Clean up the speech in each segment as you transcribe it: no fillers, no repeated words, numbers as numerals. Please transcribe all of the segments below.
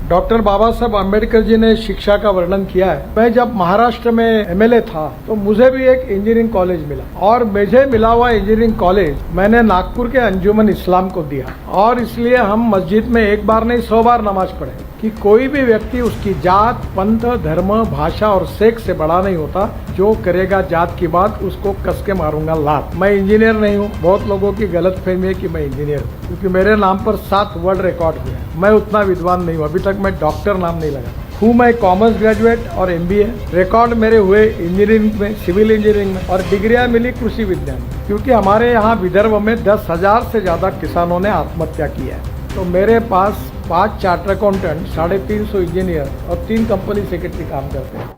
Doctor बाबा साहब अम्बेडकर जी ने शिक्षा का वर्णन किया है। मैं जब महाराष्ट्र में एमएलए था तो मुझे भी एक इंजीनियरिंग कॉलेज मिला और मुझे मिला हुआ इंजीनियरिंग कॉलेज मैंने नागपुर के अंजुमन इस्लाम को दिया और इसलिए हम मस्जिद में एक बार नहीं 100 बार नमाज पढ़े कि कोई भी व्यक्ति उसकी जात, पंथ, धर्म, भाषा और सेक्स से बड़ा नहीं होता। जो करेगा जात की बात उसको कस के मारूंगा लात। मैं इंजीनियर नहीं हूँ। बहुत लोगों की गलत फहमी है कि मैं इंजीनियर हूँ क्योंकि मेरे नाम पर 7 वर्ल्ड रिकॉर्ड हुए हैं। मैं उतना विद्वान नहीं हूँ, अभी तक मैं डॉक्टर नाम नहीं लगा हूँ। मैं कॉमर्स ग्रेजुएट और MBA। रिकॉर्ड मेरे हुए इंजीनियरिंग में, सिविल इंजीनियरिंग में और डिग्रियां मिली कृषि विज्ञान में क्योंकि हमारे यहाँ विदर्भ में 10,000 से ज्यादा किसानों ने आत्महत्या की है। तो मेरे पास 5 चार्टर अकाउंटेंट, 350 इंजीनियर और 3 कंपनी सेक्रेटरी काम करते हैं।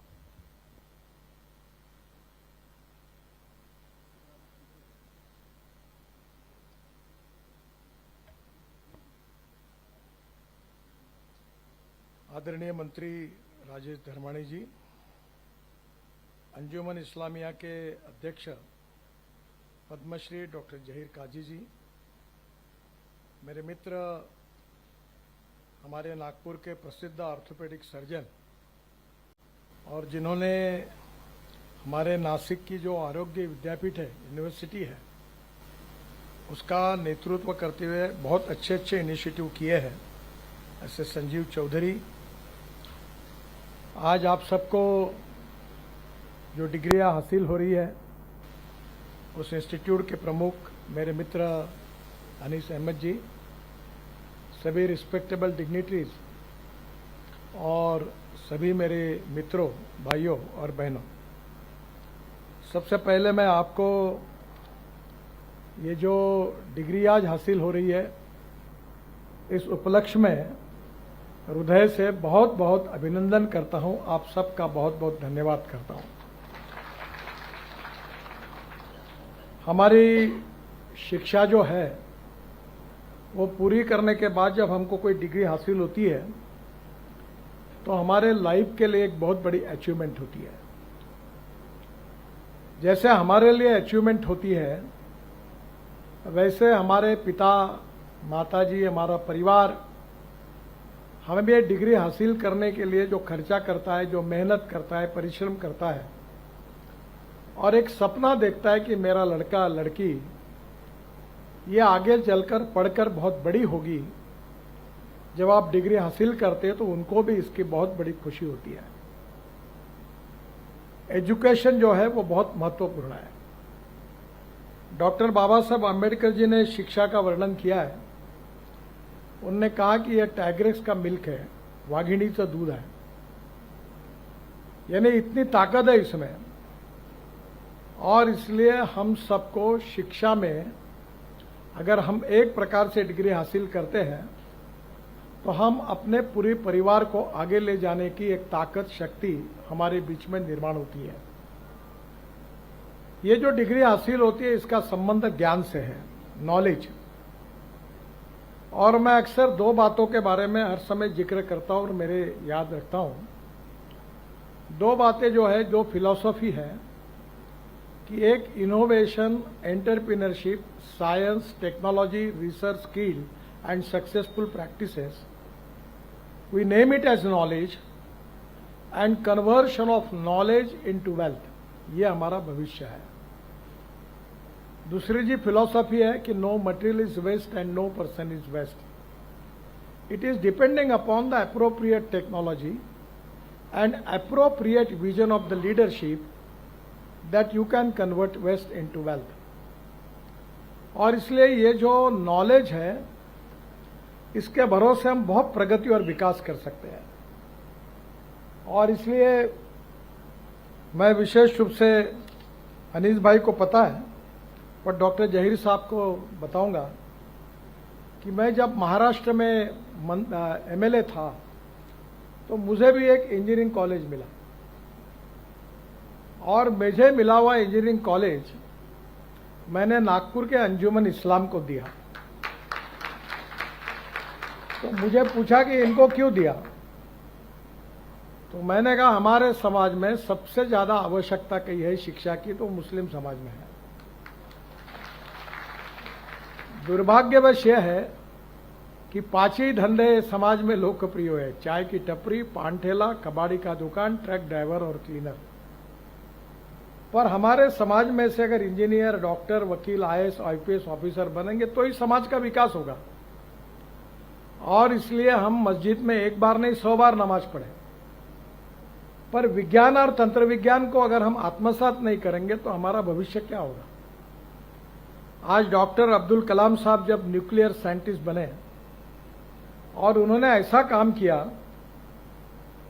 आदरणीय मंत्री राजेश धर्माणी जी, अंजुमन इस्लामिया के अध्यक्ष पद्मश्री डॉक्टर जहीर काजी जी, मेरे मित्र हमारे नागपुर के प्रसिद्ध ऑर्थोपेडिक सर्जन और जिन्होंने हमारे नासिक की जो आरोग्य विद्यापीठ है, यूनिवर्सिटी है, उसका नेतृत्व करते हुए बहुत अच्छे इनिशिएटिव किए हैं, ऐसे संजीव चौधरी। आज आप सबको जो डिग्रियां हासिल हो रही है उस इंस्टीट्यूट के प्रमुख मेरे मित्र अनीस अहमद जी, सभी रिस्पेक्टेबल डिग्निटरीज और सभी मेरे मित्रों, भाइयों और बहनों, सबसे पहले मैं आपको ये जो डिग्री आज हासिल हो रही है इस उपलक्ष्य में हृदय से बहुत बहुत अभिनंदन करता हूं। आप सबका बहुत बहुत धन्यवाद करता हूं। हमारी शिक्षा जो है वो पूरी करने के बाद जब हमको कोई डिग्री हासिल होती है तो हमारे लाइफ के लिए एक बहुत बड़ी अचीवमेंट होती है। जैसे हमारे लिए अचीवमेंट होती है वैसे हमारे पिता, माताजी, हमारा परिवार हमें भी डिग्री हासिल करने के लिए जो खर्चा करता है, जो मेहनत करता है, परिश्रम करता है और एक सपना देखता है कि मेरा लड़का लड़की ये आगे चलकर पढ़कर बहुत बड़ी होगी। जब आप डिग्री हासिल करते हैं तो उनको भी इसकी बहुत बड़ी खुशी होती है। एजुकेशन जो है वो बहुत महत्वपूर्ण है। डॉक्टर बाबा साहब अम्बेडकर जी ने शिक्षा का वर्णन किया है। उन्होंने कहा कि यह टाइग्रेस का मिल्क है, वाघिणीचं दूध है, यानी इतनी ताकत है इसमें। और इसलिए हम सबको शिक्षा में अगर हम एक प्रकार से डिग्री हासिल करते हैं तो हम अपने पूरे परिवार को आगे ले जाने की एक ताकत, शक्ति हमारे बीच में निर्माण होती है। ये जो डिग्री हासिल होती है इसका संबंध ज्ञान से है, नॉलेज। और मैं अक्सर 2 बातों के बारे में हर समय जिक्र करता हूं और मेरे याद रखता हूं। 2 बातें जो है, जो फिलॉसफी है कि एक innovation, entrepreneurship, science, technology, research, skill and successful practices, we name it as knowledge and conversion of knowledge into wealth. ये हमारा भविष्य है। दूसरी जी फिलॉसफी है कि no material is waste and no person is waste. It is depending upon the appropriate technology and appropriate vision of the leadership that you can convert waste into wealth. और इसलिए ये जो नॉलेज है इसके भरोसे हम बहुत प्रगति और विकास कर सकते हैं। और इसलिए मैं विशेष रूप से अनीस भाई को पता है और डॉक्टर जहीर साहब को बताऊंगा कि मैं जब महाराष्ट्र में MLA था तो मुझे भी एक इंजीनियरिंग कॉलेज मिला और मुझे मिला हुआ इंजीनियरिंग कॉलेज मैंने नागपुर के अंजुमन इस्लाम को दिया। तो मुझे पूछा कि इनको क्यों दिया, तो मैंने कहा हमारे समाज में सबसे ज्यादा आवश्यकता कही है शिक्षा की तो मुस्लिम समाज में है। दुर्भाग्यवश यह है कि 5 ही धंधे समाज में लोकप्रिय है, चाय की टपरी, पान ठेला, कबाड़ी का दुकान, ट्रक ड्राइवर और क्लीनर। पर हमारे समाज में से अगर इंजीनियर, डॉक्टर, वकील, आईएएस, आईपीएस ऑफिसर बनेंगे तो ही समाज का विकास होगा। और इसलिए हम मस्जिद में एक बार नहीं 100 बार नमाज पढ़ें, पर विज्ञान और तंत्र विज्ञान को अगर हम आत्मसात नहीं करेंगे तो हमारा भविष्य क्या होगा। आज डॉक्टर अब्दुल कलाम साहब जब न्यूक्लियर साइंटिस्ट बने और उन्होंने ऐसा काम किया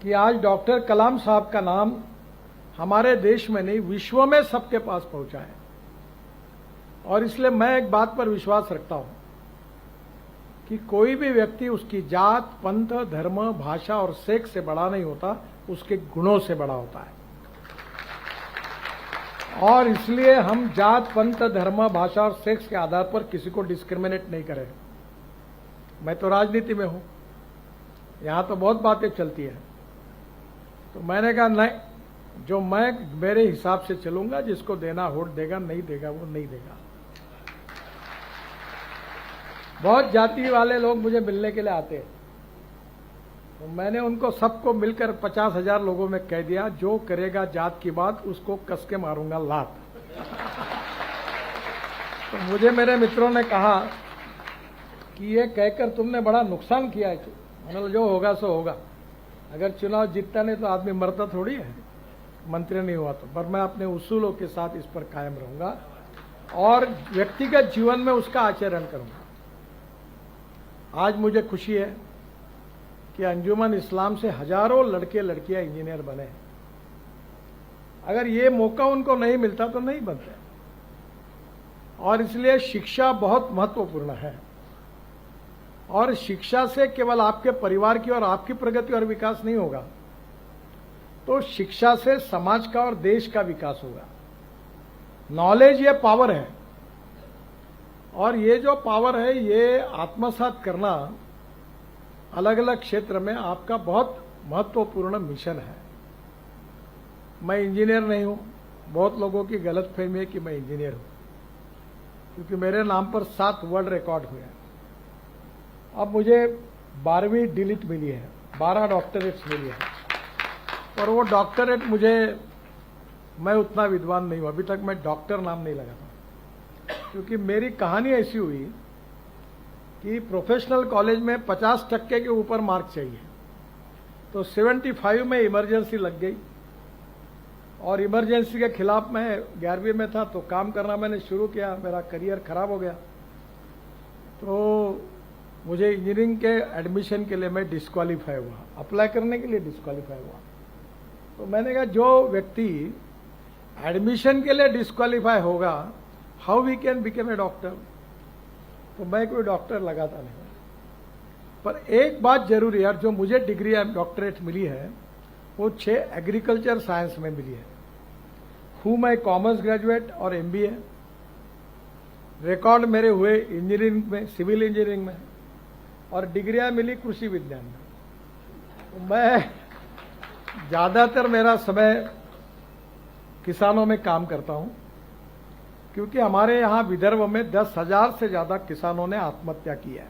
कि आज डॉक्टर कलाम साहब का नाम हमारे देश में नहीं विश्व में सबके पास पहुंचा है। और इसलिए मैं एक बात पर विश्वास रखता हूं कि कोई भी व्यक्ति उसकी जात, पंथ, धर्म, भाषा और सेक्स से बड़ा नहीं होता, उसके गुणों से बड़ा होता है। और इसलिए हम जात, पंथ, धर्म, भाषा और सेक्स के आधार पर किसी को डिस्क्रिमिनेट नहीं करें। मैं तो राजनीति में हूं, यहां तो बहुत बातें चलती है, तो मैंने कहा नहीं, जो मैं मेरे हिसाब से चलूंगा, जिसको देना वोट देगा, नहीं देगा वो नहीं देगा। बहुत जाति वाले लोग मुझे मिलने के लिए आते हैं, तो मैंने उनको सबको मिलकर 50,000 लोगों में कह दिया, जो करेगा जात की बात उसको कस के मारूंगा लात। तो मुझे मेरे मित्रों ने कहा कि ये कहकर तुमने बड़ा नुकसान किया है। मैंने बोला जो होगा सो होगा, अगर चुनाव जीतता नहीं तो आदमी मरता थोड़ी है, मंत्री नहीं हुआ तो। पर मैं अपने उसूलों के साथ इस पर कायम रहूंगा और व्यक्तिगत जीवन में उसका आचरण करूंगा। आज मुझे खुशी है कि अंजुमन इस्लाम से हजारों लड़के लड़कियां इंजीनियर बने हैं। अगर ये मौका उनको नहीं मिलता तो नहीं बनते। और इसलिए शिक्षा बहुत महत्वपूर्ण है, और शिक्षा से केवल आपके परिवार की और आपकी प्रगति और विकास नहीं होगा, तो शिक्षा से समाज का और देश का विकास होगा। नॉलेज ये पावर है, और ये जो पावर है ये आत्मसात करना अलग अलग क्षेत्र में आपका बहुत महत्वपूर्ण मिशन है। मैं इंजीनियर नहीं हूं, बहुत लोगों की गलतफहमी है कि मैं इंजीनियर हूं, क्योंकि मेरे नाम पर 7 वर्ल्ड रिकॉर्ड हुए हैं। अब मुझे 12वीं डिलीट मिली है, 12 डॉक्टरेट्स मिली है, और वो डॉक्टरेट मैं उतना विद्वान नहीं हूं, अभी तक मैं डॉक्टर नाम नहीं लगाता, क्योंकि मेरी कहानी ऐसी हुई कि प्रोफेशनल कॉलेज में 50% के ऊपर मार्क चाहिए, तो 75 में इमरजेंसी लग गई, और इमरजेंसी के खिलाफ मैं 11वीं में था, तो काम करना मैंने शुरू किया, मेरा करियर खराब हो गया। तो मुझे इंजीनियरिंग के एडमिशन के लिए मैं डिस्क्वालीफाई हुआ, अप्लाई करने के लिए डिस्क्वालीफाई हुआ। तो मैंने कहा जो व्यक्ति एडमिशन के लिए डिस्क्वालीफाई होगा, how we can become a doctor. तो मैं कोई डॉक्टर लगाता नहीं। पर एक बात जरूर है यार, जो मुझे डिग्री डॉक्टरेट मिली है वो 6 एग्रीकल्चर साइंस में मिली है। हूं मैं कॉमर्स ग्रेजुएट और MBA। रिकॉर्ड मेरे हुए इंजीनियरिंग में, सिविल इंजीनियरिंग में, और डिग्रियां मिली कृषि विज्ञान में। तो मैं ज्यादातर मेरा समय किसानों में काम करता हूं, क्योंकि हमारे यहां विदर्भ में 10,000 से ज्यादा किसानों ने आत्महत्या की है,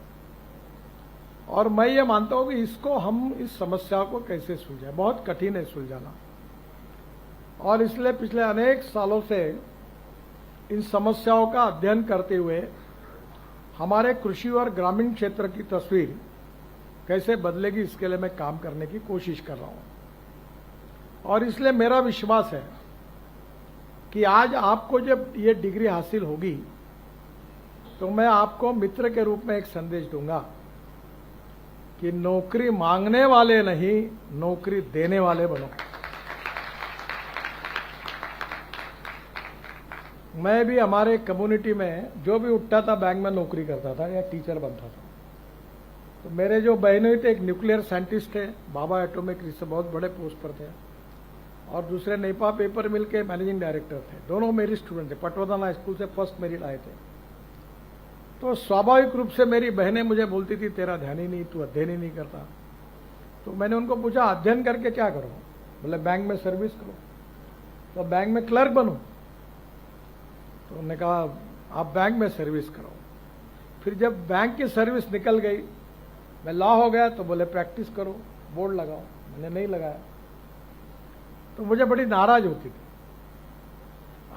और मैं ये मानता हूं कि इसको हम इस समस्या को कैसे सुलझाएं, बहुत कठिन है सुलझाना। और इसलिए पिछले अनेक सालों से इन समस्याओं का अध्ययन करते हुए हमारे कृषि और ग्रामीण क्षेत्र की तस्वीर कैसे बदलेगी, इसके लिए मैं काम करने की कोशिश कर रहा हूं। और इसलिए मेरा विश्वास है कि आज आपको जब ये डिग्री हासिल होगी तो मैं आपको मित्र के रूप में एक संदेश दूंगा कि नौकरी मांगने वाले नहीं, नौकरी देने वाले बनो। मैं भी हमारे कम्युनिटी में जो भी उठता था बैंक में नौकरी करता था या टीचर बनता था। तो मेरे जो बहनों थे, एक न्यूक्लियर साइंटिस्ट थे, बाबा एटॉमिक रिसर्च, बहुत बड़े पोस्ट पर थे, और दूसरे नेपा पेपर मिल के मैनेजिंग डायरेक्टर थे। दोनों मेरी स्टूडेंट थे, पटवर्धन स्कूल से फर्स्ट मेरिट आए थे। तो स्वाभाविक रूप से मेरी बहनें मुझे बोलती थी तेरा ध्यान ही नहीं, तू अध्ययन ही नहीं करता। तो मैंने उनको पूछा अध्ययन करके क्या करो, बोले बैंक में सर्विस करो। तो बैंक में क्लर्क बनो। तो उन्होंने कहा आप बैंक में सर्विस करो। फिर जब बैंक की सर्विस निकल गई मैं लॉ हो गया तो बोले प्रैक्टिस करो, बोर्ड लगाओ, मैंने नहीं लगाया तो मुझे बड़ी नाराज होती थी।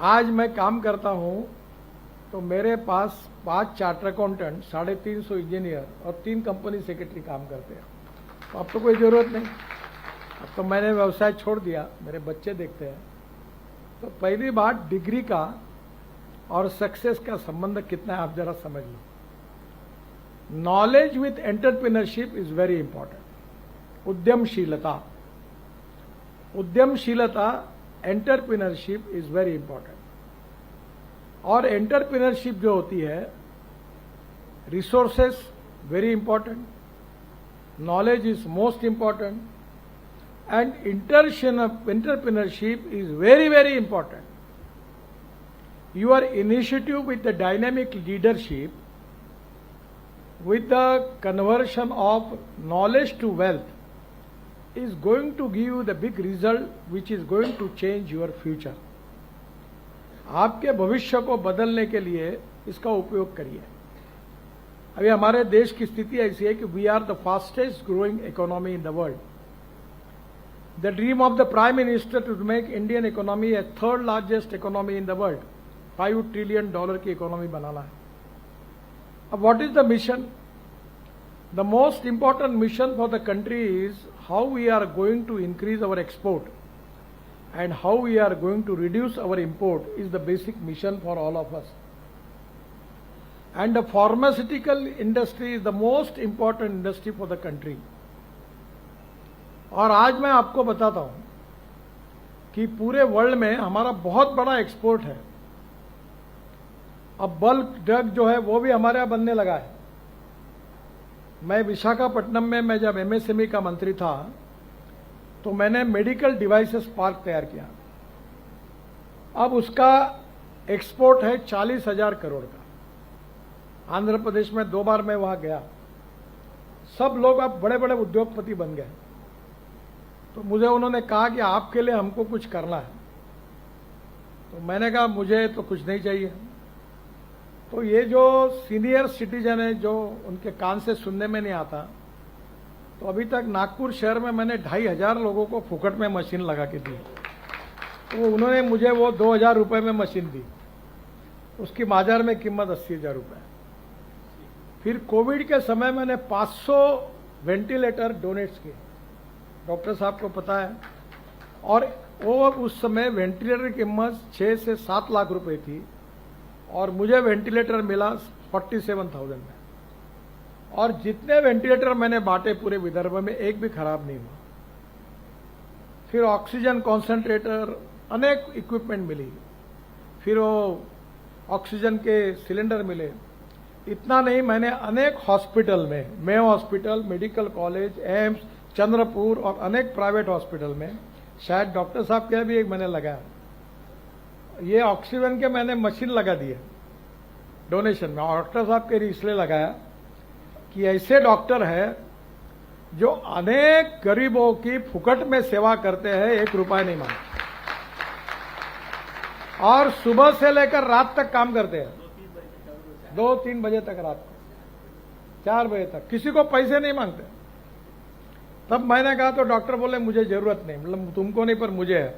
आज मैं काम करता हूं तो मेरे पास 5 चार्टर अकाउंटेंट, 350 इंजीनियर और 3 कंपनी सेक्रेटरी काम करते हैं। तो अब तो कोई जरूरत नहीं, अब तो मैंने व्यवसाय छोड़ दिया, मेरे बच्चे देखते हैं। तो पहली बात डिग्री का और सक्सेस का संबंध कितना है आप जरा समझ लो। Knowledge with entrepreneurship is very important. उद्यमशीलता एंटरप्रेन्योरशिप इज वेरी इंपॉर्टेंट। और एंटरप्रेन्योरशिप जो होती है, resources very important, knowledge is most important, and entrepreneurship is very, very important. Your initiative with the dynamic leadership, with the conversion of knowledge to wealth, is going to give you the big result which is going to change your future. आपके भविष्य को बदलने के लिए इसका उपयोग करिए। अभी हमारे देश की स्थिति ऐसी है कि we are the fastest growing economy in the world. The dream of the Prime Minister to make Indian economy a third largest economy in the world, $5 trillion की इकोनॉमी बनाना है। अब what is the mission? The most important mission for the country is how we are going to increase our export and how we are going to reduce our import is the basic mission for all of us. And the pharmaceutical industry is the most important industry for the country. और आज मैं आपको बताता हूं कि पूरे world में हमारा बहुत बड़ा एक्सपोर्ट है। अब बल्क ड्रग जो है वो भी हमारे यहां बनने लगा है। मैं विशाखापट्टनम में मैं जब एमएसएमई का मंत्री था तो मैंने मेडिकल डिवाइसेस पार्क तैयार किया। अब उसका एक्सपोर्ट है 40,000 करोड़ का। आंध्र प्रदेश में 2 बार मैं वहां गया, सब लोग अब बड़े बड़े उद्योगपति बन गए। तो मुझे उन्होंने कहा कि आपके लिए हमको कुछ करना है। तो मैंने कहा मुझे तो कुछ नहीं चाहिए। तो ये जो सीनियर सिटीजन है जो उनके कान से सुनने में नहीं आता, तो अभी तक नागपुर शहर में मैंने 2,500 लोगों को फुकट में मशीन लगा के दी। तो उन्होंने मुझे वो 2,000 रुपये में मशीन दी, उसकी बाजार में कीमत 80,000 रुपये। फिर कोविड के समय मैंने 500 वेंटिलेटर डोनेट्स किए, डॉक्टर साहब को पता है। और वो उस समय वेंटिलेटर की कीमत 6 से 7 लाख रुपए थी और मुझे वेंटिलेटर मिला 47,000 में। और जितने वेंटिलेटर मैंने बांटे पूरे विदर्भ में एक भी खराब नहीं हुआ। फिर ऑक्सीजन कॉन्सेंट्रेटर, अनेक इक्विपमेंट मिली, फिर वो ऑक्सीजन के सिलेंडर मिले। इतना नहीं, मैंने अनेक हॉस्पिटल में, Mayo hospital, medical college, AIIMS, Chandrapur और अनेक प्राइवेट हॉस्पिटल में, शायद डॉक्टर साहब के भी एक मैंने लगाया। ये ऑक्सीजन के मैंने मशीन लगा दी है डोनेशन में। डॉक्टर साहब के इसलिए लगाया कि ऐसे डॉक्टर है जो अनेक गरीबों की फुकट में सेवा करते हैं, 1 रुपया नहीं मांगते, और सुबह से लेकर रात तक काम करते हैं, 2-3 बजे तक, रात को 4 बजे तक, किसी को पैसे नहीं मांगते। तब मैंने कहा तो डॉक्टर बोले मुझे जरूरत नहीं, मतलब तुमको नहीं पर मुझे है,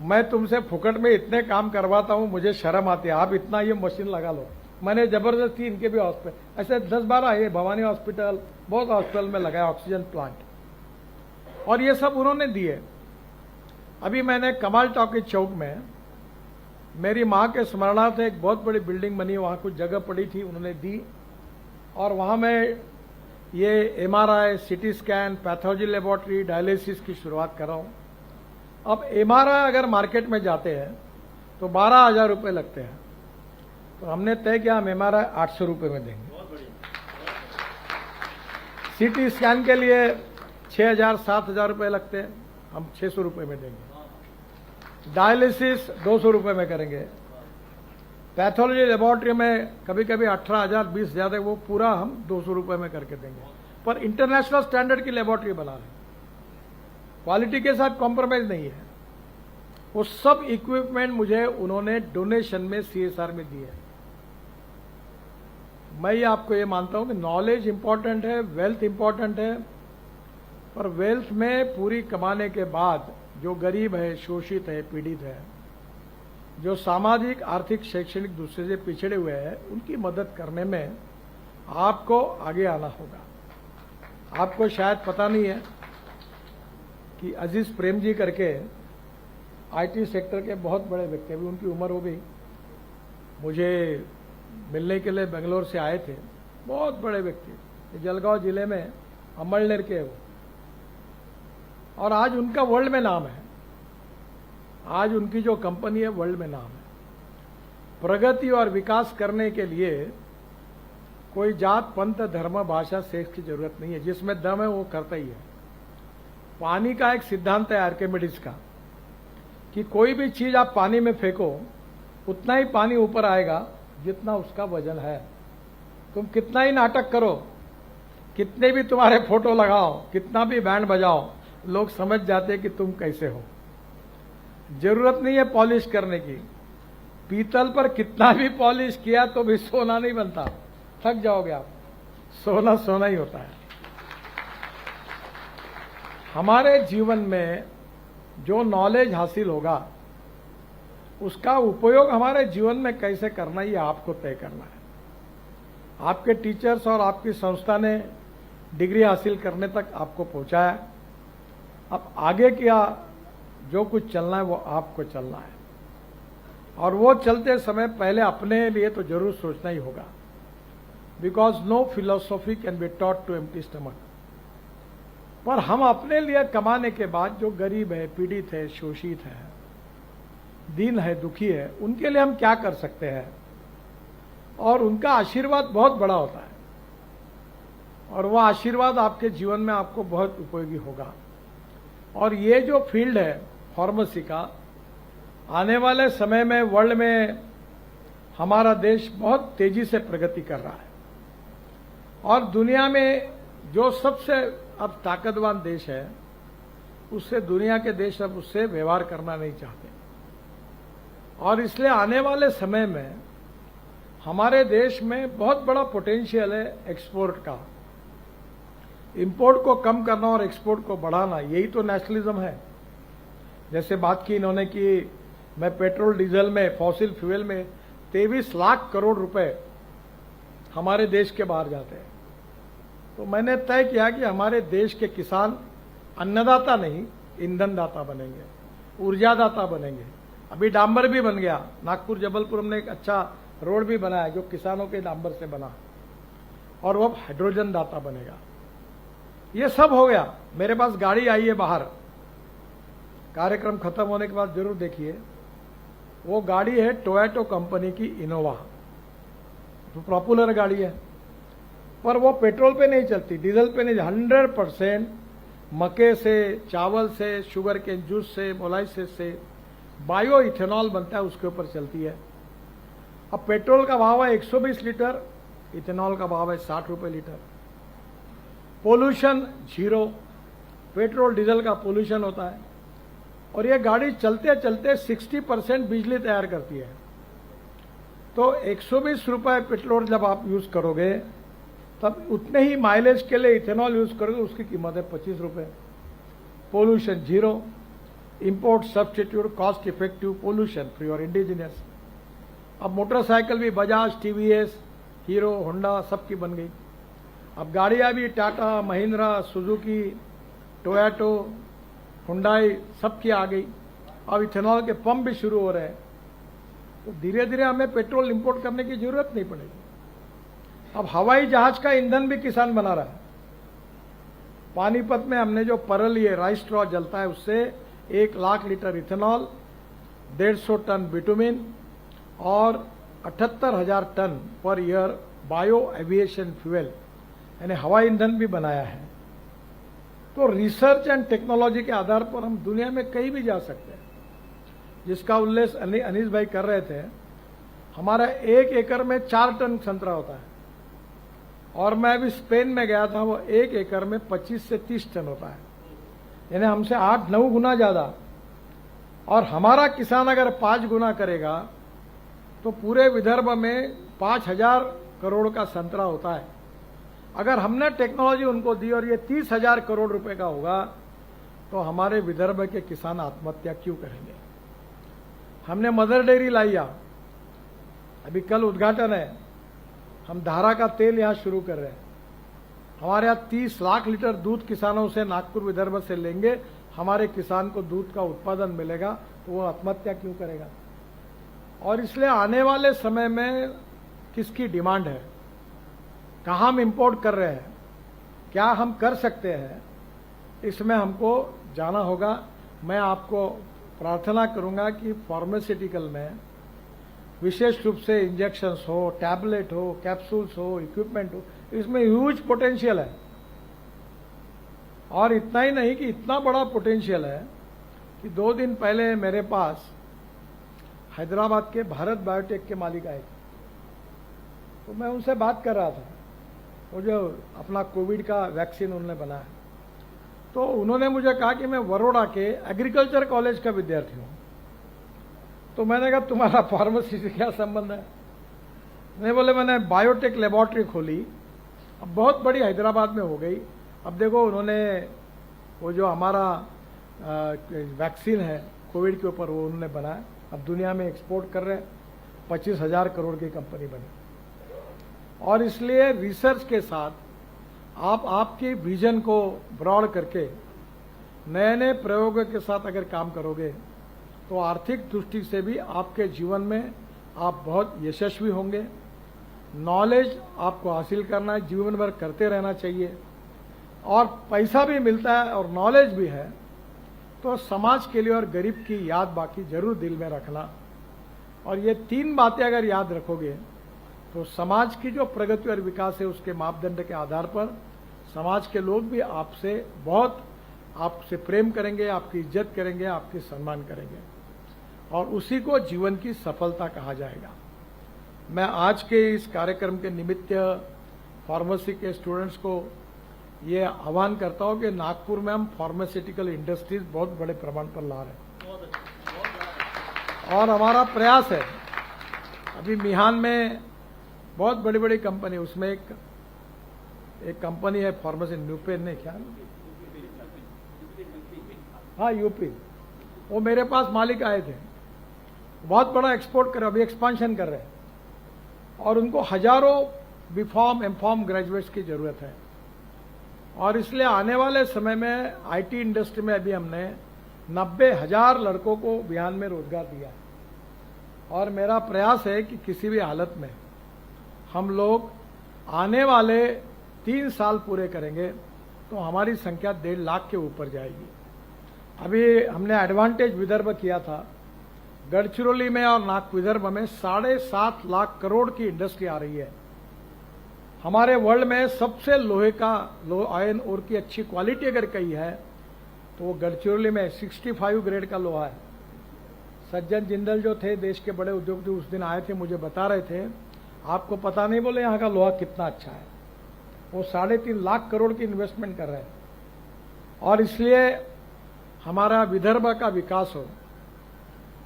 मैं तुमसे फुकट में इतने काम करवाता हूं, मुझे शर्म आती है, आप इतना ये मशीन लगा लो। मैंने जबरदस्ती इनके भी हॉस्पिटल, ऐसे 10-12 है, भवानी हॉस्पिटल, बहुत हॉस्पिटल में लगाया ऑक्सीजन प्लांट, और ये सब उन्होंने दिए। अभी मैंने कमाल टॉकीज चौक में मेरी मां के स्मरणार्थ एक बहुत बड़ी बिल्डिंग बनी, वहां कुछ जगह पड़ी थी, उन्होंने दी, और वहां मैं ये MRI, CT scan, pathology laboratory, dialysis की शुरुआत कर रहा हूं। अब एमआरआई अगर मार्केट में जाते हैं तो 12,000 रुपये लगते हैं, तो हमने तय किया हम एमआरआई 800 रुपये में देंगे। सीटी स्कैन के लिए 6,000-7,000 रुपये लगते हैं, हम 600 रुपये में देंगे। डायलिसिस 200 रुपये में करेंगे। पैथोलॉजी लेबोरेटरी में कभी कभी 18,000, 20,000, वो पूरा हम 200 रुपये में करके देंगे। पर इंटरनेशनल स्टैंडर्ड की लेबोरेटरी बना रहे हैं, क्वालिटी के साथ कॉम्प्रोमाइज नहीं है। वो सब इक्विपमेंट मुझे उन्होंने डोनेशन में, सीएसआर में दिए। मैं ये आपको ये मानता हूं कि नॉलेज इंपॉर्टेंट है, वेल्थ इंपॉर्टेंट है, पर वेल्थ में पूरी कमाने के बाद जो गरीब है, शोषित है, पीड़ित है, जो सामाजिक, आर्थिक, शैक्षणिक दूसरे से पिछड़े हुए हैं, उनकी मदद करने में आपको आगे आना होगा। आपको शायद पता नहीं है कि अजीज प्रेम जी करके आईटी सेक्टर के बहुत बड़े व्यक्ति, अभी उनकी उम्र हो गई, मुझे मिलने के लिए बेंगलोर से आए थे। बहुत बड़े व्यक्ति, जलगांव जिले में अमलनेर के वो, और आज उनका वर्ल्ड में नाम है। आज उनकी जो कंपनी है वर्ल्ड में नाम है। प्रगति और विकास करने के लिए कोई जात, पंथ, धर्म, भाषा, सेक्स की जरूरत नहीं है। जिसमें दम है वो करता ही है। पानी का एक सिद्धांत है आर्किमिडीज का कि कोई भी चीज आप पानी में फेंको उतना ही पानी ऊपर आएगा जितना उसका वजन है। तुम कितना ही नाटक करो, कितने भी तुम्हारे फोटो लगाओ, कितना भी बैंड बजाओ, लोग समझ जाते कि तुम कैसे हो। जरूरत नहीं है पॉलिश करने की। पीतल पर कितना भी पॉलिश किया तो भी सोना नहीं बनता, थक जाओगे आप। सोना सोना ही होता है। हमारे जीवन में जो नॉलेज हासिल होगा उसका उपयोग हमारे जीवन में कैसे करना ये आपको तय करना है। आपके टीचर्स और आपकी संस्था ने डिग्री हासिल करने तक आपको पहुंचाया। अब आगे क्या जो कुछ चलना है वो आपको चलना है, और वो चलते समय पहले अपने लिए तो जरूर सोचना ही होगा। Because no philosophy can be taught to empty stomach. पर हम अपने लिए कमाने के बाद जो गरीब है, पीड़ित है, शोषित है, दीन है, दुखी है, उनके लिए हम क्या कर सकते हैं, और उनका आशीर्वाद बहुत बड़ा होता है, और वह आशीर्वाद आपके जीवन में आपको बहुत उपयोगी होगा। और ये जो फील्ड है फार्मेसी का, आने वाले समय में वर्ल्ड में हमारा देश बहुत तेजी से प्रगति कर रहा है, और दुनिया में जो सबसे अब ताकतवान देश है उससे दुनिया के देश अब उससे व्यवहार करना नहीं चाहते। और इसलिए आने वाले समय में हमारे देश में बहुत बड़ा पोटेंशियल है एक्सपोर्ट का। इंपोर्ट को कम करना और एक्सपोर्ट को बढ़ाना, यही तो नेशनलिज्म है। जैसे बात की इन्होंने कि मैं पेट्रोल डीजल में, फॉसिल फ्यूल में 23 लाख करोड़ रुपए हमारे देश के बाहर जाते हैं। तो मैंने तय किया कि हमारे देश के किसान अन्नदाता नहीं, ईंधनदाता बनेंगे, ऊर्जादाता बनेंगे। अभी डांबर भी बन गया, नागपुर जबलपुर में एक अच्छा रोड भी बनाया जो किसानों के डांबर से बना, और वो हाइड्रोजन दाता बनेगा। ये सब हो गया। मेरे पास गाड़ी आई है बाहर, कार्यक्रम खत्म होने के बाद जरूर देखिए। वो गाड़ी है टोयोटा कंपनी की इनोवा, तो पॉपुलर गाड़ी है, पर वो पेट्रोल पे नहीं चलती, डीजल पे नहीं। 100% मक्के से, चावल से, शुगर के जूस से, मोलाइसिस से बायो इथेनॉल बनता है, उसके ऊपर चलती है। अब पेट्रोल का भाव है 120 लीटर, इथेनॉल का भाव है 60 रुपए litre. Pollution zero, petrol diesel का पोल्यूशन होता है, और ये गाड़ी चलते चलते 60% बिजली तैयार करती है। तो 120 रुपए पेट्रोल जब आप यूज करोगे तब उतने ही माइलेज के लिए इथेनॉल यूज करोगे, उसकी कीमत है 25 रुपए। Pollution zero, import substitute, cost effective, pollution free और इंडिजिनियस। अब मोटरसाइकिल भी बजाज, टीवीएस, हीरो, होंडा सबकी बन गई। अब गाड़ियां भी Tata, Mahindra, Suzuki, Toyota, Hyundai सबकी आ गई। अब इथेनॉल के पंप भी शुरू हो रहे हैं। तो धीरे धीरे हमें पेट्रोल इंपोर्ट करने की जरूरत नहीं पड़ेगी। अब हवाई जहाज का ईंधन भी किसान बना रहा है। पानीपत में हमने जो परल, ये राइस स्ट्रॉ जलता है, उससे 1 lakh litre ethanol, 150 ton bitumen और 78,000 ton per year bio aviation fuel यानी हवाई ईंधन भी बनाया है। तो रिसर्च एंड टेक्नोलॉजी के आधार पर हम दुनिया में कहीं भी जा सकते हैं, जिसका उल्लेख अनीस भाई कर रहे थे। हमारा 1 एकड़ में 4 टन संतरा होता है, और मैं अभी स्पेन में गया था, वो 1 एकड़ में 25 से 30 टन होता है, यानी हमसे 8-9 गुना ज्यादा। और हमारा किसान अगर 5 गुना करेगा तो पूरे विदर्भ में 5,000 करोड़ का संतरा होता है, अगर हमने टेक्नोलॉजी उनको दी और ये 30,000 करोड़ रुपए का होगा, तो हमारे विदर्भ के किसान आत्महत्या क्यों करेंगे? हमने मदर डेयरी लाया, अभी कल उद्घाटन है। हम धारा का तेल यहां शुरू कर रहे हैं। हमारे यहां 30 लाख लीटर दूध किसानों से नागपुर विदर्भ से लेंगे, हमारे किसान को दूध का उत्पादन मिलेगा, तो वो आत्महत्या क्यों करेगा? और इसलिए आने वाले समय में किसकी डिमांड है, कहां हम इंपोर्ट कर रहे हैं, क्या हम कर सकते हैं, इसमें हमको जाना होगा। मैं आपको प्रार्थना करूंगा कि फार्मास्यूटिकल में विशेष रूप से इंजेक्शंस हो, टैबलेट हो, कैप्सूल्स हो, इक्विपमेंट हो, इसमें ह्यूज पोटेंशियल है। और इतना ही नहीं कि इतना बड़ा पोटेंशियल है कि 2 दिन पहले मेरे पास हैदराबाद के भारत बायोटेक के मालिक आए, तो मैं उनसे बात कर रहा था। वो जो अपना कोविड का वैक्सीन उन्होंने बनाया, तो उन्होंने मुझे कहा कि मैं बड़ौदा के एग्रीकल्चर कॉलेज का विद्यार्थी हूं। तो मैंने कहा तुम्हारा फार्मेसी से क्या संबंध है? नहीं, बोले मैंने बायोटेक लेबोरेटरी खोली, अब बहुत बड़ी हैदराबाद में हो गई। अब देखो उन्होंने वो जो हमारा वैक्सीन है कोविड के ऊपर, वो उन्होंने बनाया, अब दुनिया में एक्सपोर्ट कर रहे हैं, 25,000 करोड़ की कंपनी बनी। और इसलिए रिसर्च के साथ आप आपकी विजन को ब्रॉड करके नए नए प्रयोगों के साथ अगर काम करोगे, तो आर्थिक दृष्टि से भी आपके जीवन में आप बहुत यशस्वी होंगे। नॉलेज आपको हासिल करना है, जीवन भर करते रहना चाहिए, और पैसा भी मिलता है और नॉलेज भी है, तो समाज के लिए और गरीब की याद बाकी जरूर दिल में रखना। और ये 3 बातें अगर याद रखोगे, तो समाज की जो प्रगति और विकास है उसके मापदंड के आधार पर समाज के लोग भी आपसे प्रेम करेंगे, आपकी इज्जत करेंगे, आपकी सम्मान करेंगे, और उसी को जीवन की सफलता कहा जाएगा। मैं आज के इस कार्यक्रम के निमित्त फार्मेसी के स्टूडेंट्स को ये आह्वान करता हूं कि नागपुर में हम फार्मास्यूटिकल इंडस्ट्रीज बहुत बड़े प्रमाण पर ला रहे हैं, और हमारा प्रयास है। अभी मिहान में बहुत बड़ी बड़ी कंपनी, उसमें एक कंपनी है फार्मेसी, न्यूपेन ने क्या, हाँ यूपी, वो मेरे पास मालिक आए थे, बहुत बड़ा एक्सपोर्ट कर, अभी एक्सपांशन कर रहे हैं, और उनको हजारों बीफॉर्म एमफॉर्म ग्रेजुएट्स की जरूरत है। और इसलिए आने वाले समय में आईटी इंडस्ट्री में अभी हमने 90,000 लड़कों को बिहार में रोजगार दिया है। और मेरा प्रयास है कि किसी भी हालत में हम लोग आने वाले 3 साल पूरे करेंगे, तो हमारी संख्या 1.5 लाख के ऊपर जाएगी। अभी हमने एडवांटेज विदर्भ किया था, गढ़चिरौली में और नागपुर विदर्भ में 7.5 लाख करोड़ की इंडस्ट्री आ रही है। हमारे वर्ल्ड में सबसे लोहे का आयरन ओर की अच्छी क्वालिटी अगर कही है, तो वो गढ़चिरौली में 65 ग्रेड का लोहा है। सज्जन जिंदल जो थे देश के बड़े उद्योगपति, उस दिन आए थे, मुझे बता रहे थे, आपको पता नहीं, बोले यहाँ का लोहा कितना अच्छा है। वो 3.5 लाख करोड़ की इन्वेस्टमेंट कर रहे हैं। और इसलिए हमारा विदर्भ का विकास हो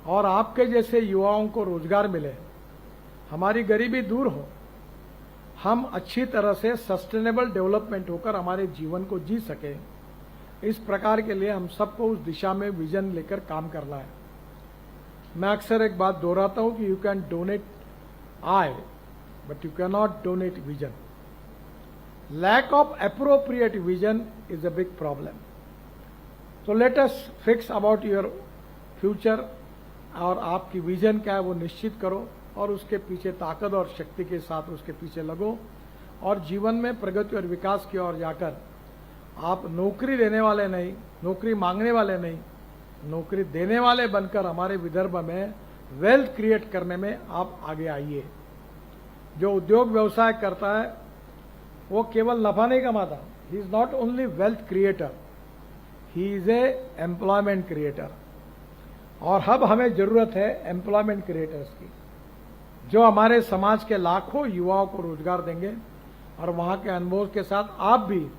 और आपके जैसे युवाओं को रोजगार मिले, हमारी गरीबी दूर हो, हम अच्छी तरह से सस्टेनेबल डेवलपमेंट होकर हमारे जीवन को जी सके, इस प्रकार के लिए हम सबको उस दिशा में विजन लेकर काम करना है। मैं अक्सर एक बात दोहराता हूं कि you can donate eye, but you can not donate vision. Lack of appropriate vision is a big problem. तो let us fix about your future, और आपकी विजन क्या है वो निश्चित करो, और उसके पीछे ताकत और शक्ति के साथ उसके पीछे लगो, और जीवन में प्रगति और विकास की ओर जाकर आप नौकरी देने वाले नहीं, नौकरी मांगने वाले नहीं, नौकरी देने वाले बनकर हमारे विदर्भ में वेल्थ क्रिएट करने में आप आगे आइए। जो उद्योग व्यवसाय करता है वो केवल नफा नहीं कमाता, he is not only wealth creator, he is a employment creator. और अब हमें जरूरत है एम्प्लॉयमेंट क्रिएटर्स की, जो हमारे समाज के लाखों युवाओं को रोजगार देंगे, और वहां के अनुभव के साथ आप भी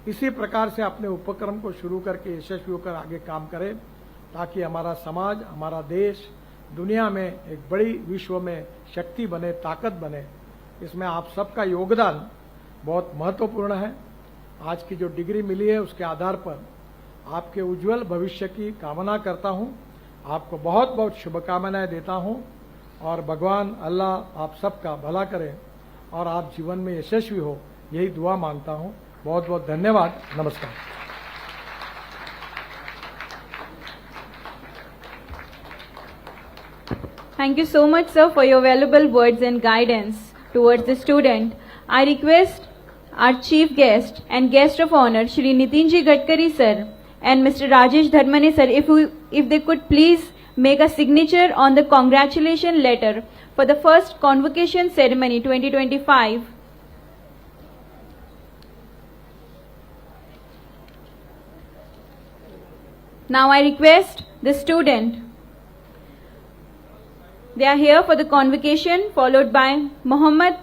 इसी प्रकार से अपने उपक्रम को शुरू करके यशस्वी होकर आगे काम करें, ताकि हमारा समाज, हमारा देश दुनिया में एक बड़ी विश्व में शक्ति बने, ताकत बने, इसमें आप सबका योगदान बहुत महत्वपूर्ण है। आज की जो डिग्री मिली है उसके आधार पर आपके उज्जवल भविष्य की कामना करता हूं। आपको बहुत बहुत शुभकामनाएं देता हूं और भगवान अल्लाह आप सबका भला करे और आप जीवन में यशस्वी हो, यही दुआ मांगता हूं। बहुत बहुत धन्यवाद। नमस्कार। Thank you so much, sir, for your valuable words and guidance towards the student. I request our chief guest and guest of honor, Shri Nitinji Gadkari sir and Mr. Rajesh Dharmane sir, if they could please make a signature on the congratulation letter for the first convocation ceremony 2025. Now I request the student. They are here for the convocation, followed by Mohammed